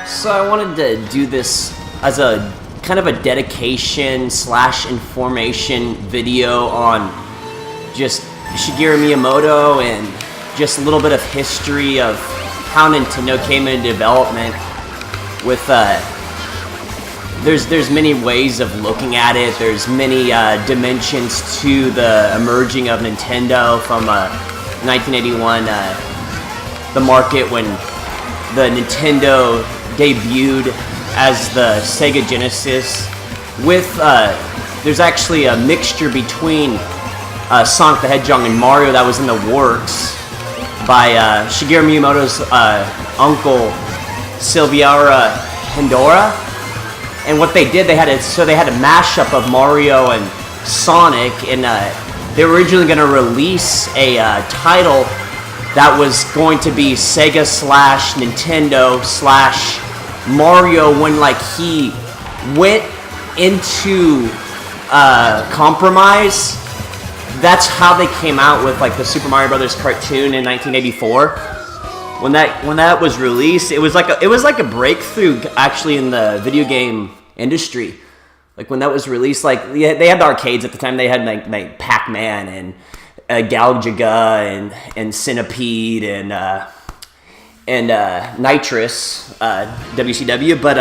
So I wanted to do this as a kind of a dedication / information video on just Shigeru Miyamoto and just a little bit of history of how Nintendo came into development with there's many ways of looking at it. There's many dimensions to the emerging of Nintendo from 1981, the market when the Nintendo debuted as the Sega Genesis with there's actually a mixture between Sonic the Hedgehog and Mario that was in the works by Shigeru Miyamoto's uncle Silviara Hindora. And what they did, they had a mashup of Mario and Sonic, and they were originally going to release a title that was going to be Sega / Nintendo / Mario when like he went into compromise. That's how they came out with like the Super Mario Brothers cartoon in 1984. When that was released, it was like a breakthrough actually in the video game industry. Like when that was released, like they had the arcades at the time. They had like Pac-Man and Galaga and Centipede and Nitrous WCW. But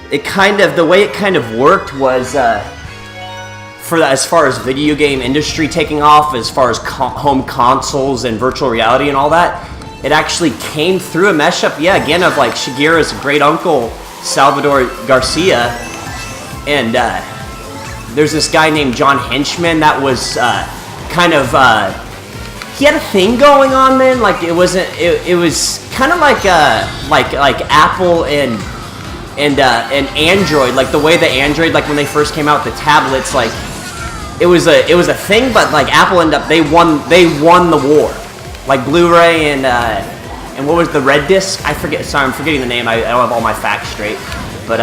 the way it kind of worked was as far as video game industry taking off, as far as home consoles and virtual reality and all that. It actually came through a mashup, again, of like Shigeru's great uncle, Salvador Garcia, and there's this guy named John Henchman that was he had a thing going on then. Like it was kind of like Apple and Android, like the way the Android, like when they first came out, the tablets, like it was a thing, but like Apple ended up they won the war. Like Blu-ray and what was the red disc? I forget. Sorry, I'm forgetting the name. I don't have all my facts straight. But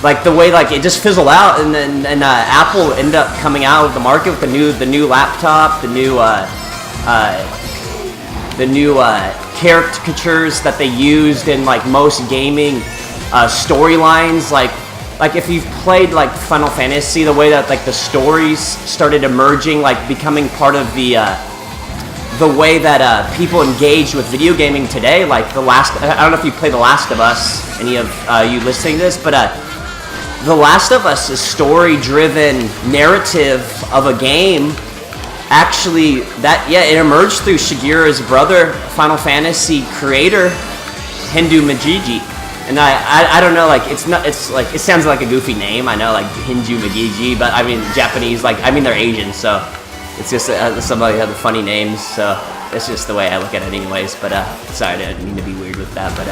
like the way like it just fizzled out, and then Apple ended up coming out of the market with the new laptop, the new caricatures that they used in like most gaming storylines. Like if you've played like Final Fantasy, the way that like the stories started emerging, like becoming part of the way that people engage with video gaming today, like I don't know if you play The Last of Us, any of you listening to this, but The Last of Us is story-driven narrative of a game. Actually, it emerged through Shigeru's brother, Final Fantasy creator, Hideo Majigi. And I don't know, like it sounds like a goofy name. I know, like Hideo Majigi, but I mean Japanese, they're Asian, so. It's just somebody had the funny names, so it's just the way I look at it anyways. But sorry, I didn't mean to be weird with that. But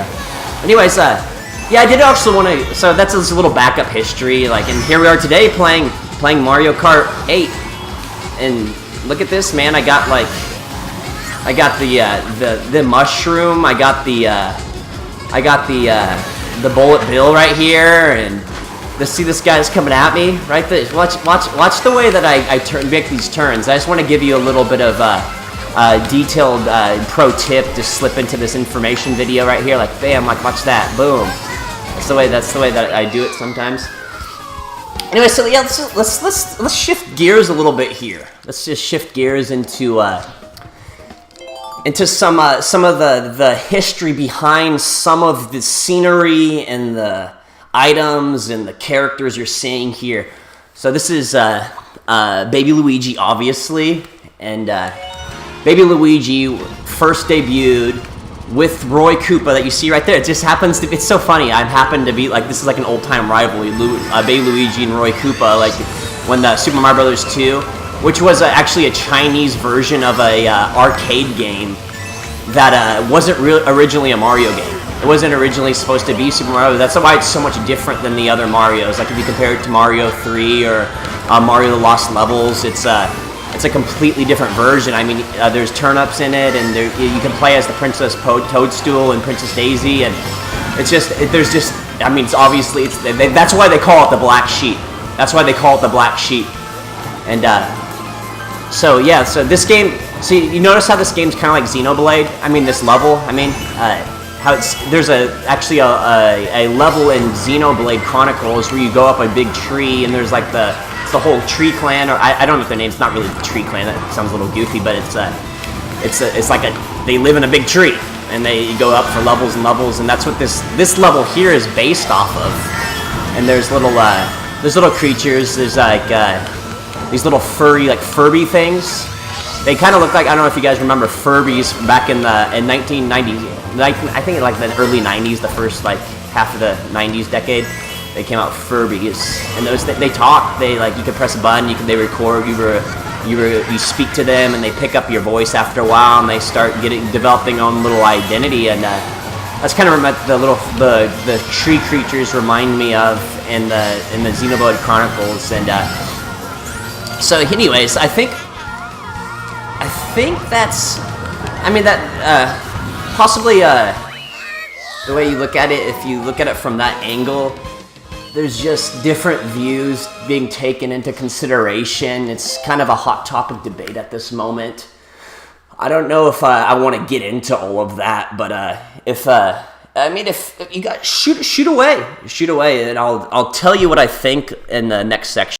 anyways, I did also want to. So that's just a little backup history. Like, and here we are today playing Mario Kart 8. And look at this, man! I got the mushroom. I got the bullet bill right here, and. See this guy's coming at me right there. Watch the way that I make these turns. I just want to give you a little bit of detailed pro tip to slip into this information video right here. Like bam, like watch that, boom. That's the way that I do it sometimes. Anyway, so yeah, let's shift gears a little bit here. Let's just shift gears into some of the history behind some of the scenery and the items and the characters you're seeing here. So this is Baby Luigi, obviously, and Baby Luigi first debuted with Roy Koopa that you see right there. It just happens to. It's so funny. I happen to be like this is like an old time rivalry, Baby Luigi and Roy Koopa, like when the Super Mario Brothers 2, which was actually a Chinese version of a arcade game that wasn't originally a Mario game. It wasn't originally supposed to be Super Mario. That's why it's so much different than the other Marios. Like if you compare it to Mario 3 or Mario The Lost Levels, it's a completely different version. I mean, there's turnips in it, and you can play as the Princess Toadstool and Princess Daisy, and it's obviously that's why they call it the Black Sheep. That's why they call it the Black Sheep. And so this game. So you notice how this game's kind of like Xenoblade. I mean, this level. I mean. there's actually a level in Xenoblade Chronicles where you go up a big tree and there's like the whole tree clan, or I don't know if their name's not really the tree clan. That sounds a little goofy, but it's like they live in a big tree and they go up for levels and levels, and that's what this level here is based off of. And there's little creatures. There's like these little Furby things. They kind of look like, I don't know if you guys remember Furbies back in 1990. I think like the early 90s, the first like half of the 90s decade, they came out Furbies, and they talk. They like, you could press a button, they record. You speak to them, and they pick up your voice after a while, and they start developing their own little identity. And that's kind of what the tree creatures remind me of in the Xenoblade Chronicles. And so, anyways, I think that's, I mean, that possibly the way you look at it, if you look at it from that angle, there's just different views being taken into consideration. It's kind of a hot topic debate at this moment. I don't know if I want to get into all of that, but if you got shoot away, and I'll tell you what I think in the next section.